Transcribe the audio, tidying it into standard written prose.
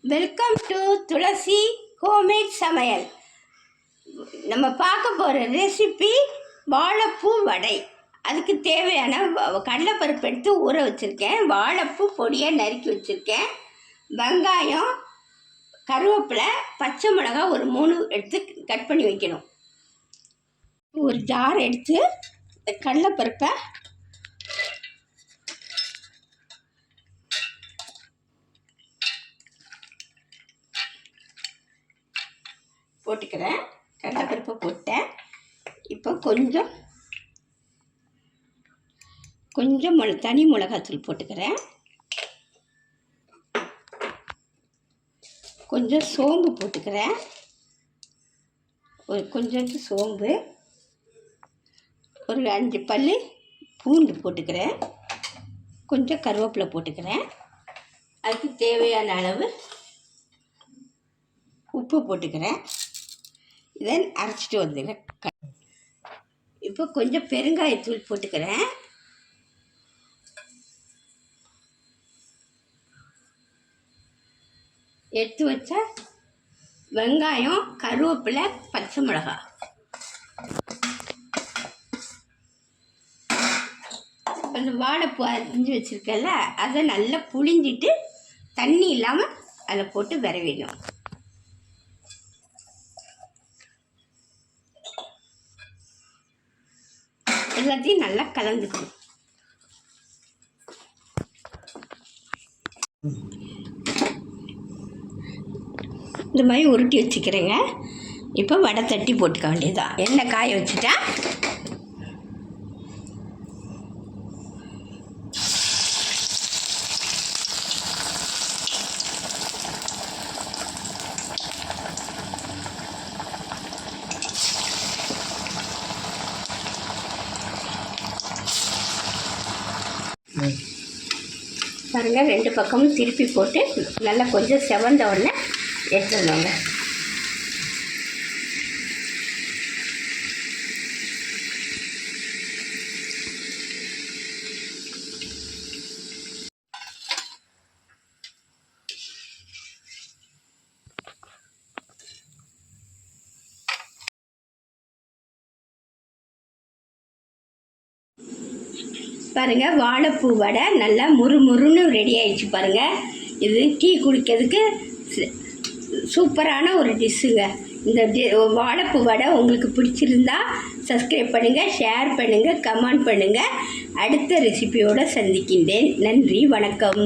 Welcome to Thulasi homemade சமையல். நம்ம பார்க்க போகிற ரெசிபி வாழைப்பூ வடை. அதுக்கு தேவையான கடலைப்பருப்பு எடுத்து ஊற வச்சுருக்கேன், வாழைப்பூ பொடியாக நறுக்கி வச்சுருக்கேன், வெங்காயம், கருவேப்பிலை, பச்சை மிளகாய் ஒரு 3 எடுத்து கட் பண்ணி வைக்கணும். ஒரு ஜார் எடுத்து கடலைப்பருப்பை போட்டுக்கிறேன். கடலைப்பருப்பை போட்டேன். இப்போ கொஞ்சம் தனி மிளகாத்தூள் போட்டுக்கிறேன். கொஞ்சம் சோம்பு போட்டுக்கிறேன், கொஞ்சம் சோம்பு, ஒரு 5 பல் பூண்டு போட்டுக்கிறேன், கொஞ்சம் கருவேப்பிலை போட்டுக்கிறேன். அதுக்கு தேவையான அளவு உப்பு போட்டுக்கிறேன். இதை அரைச்சிட்டு வந்துடுறேன். இப்போ கொஞ்சம் பெருங்காயத்தூள் போட்டுக்கிறேன். எடுத்து வச்ச வெங்காயம், கருவேப்பிலை, பச்சை மிளகாய், அந்த வாழைப்பூ அரிஞ்சு வச்சுருக்கல அதை நல்லா புழிஞ்சிட்டு தண்ணி இல்லாமல் அதை போட்டு விரவிடணும். எல்லாத்தையும் நல்லா கலந்துக்கணும். இந்த மாதிரி உருட்டி வச்சுக்கிறேங்க. இப்போ வடை தட்டி போட்டுக்க வேண்டியதுதான். எண்ணெய் காய வச்சுட்டா பாருங்கள், 2 பக்கமும் திருப்பி போட்டு நல்லா கொஞ்சம் செவந்த உடனே எடுத்துருவாங்க. பாருங்கள், வாழைப்பூ வடை நல்லா முறுமுறுன்னு ரெடி ஆகிடுச்சு. பாருங்கள், இது டீ குடிக்கிறதுக்கு சூப்பரான ஒரு டிஷ்ஷுங்க. இந்த வாழைப்பூ வடை உங்களுக்கு பிடிச்சிருந்தா சப்ஸ்கிரைப் பண்ணுங்கள், ஷேர் பண்ணுங்கள், கமெண்ட் பண்ணுங்கள். அடுத்த ரெசிபியோடு சந்திக்கின்றேன். நன்றி, வணக்கம்.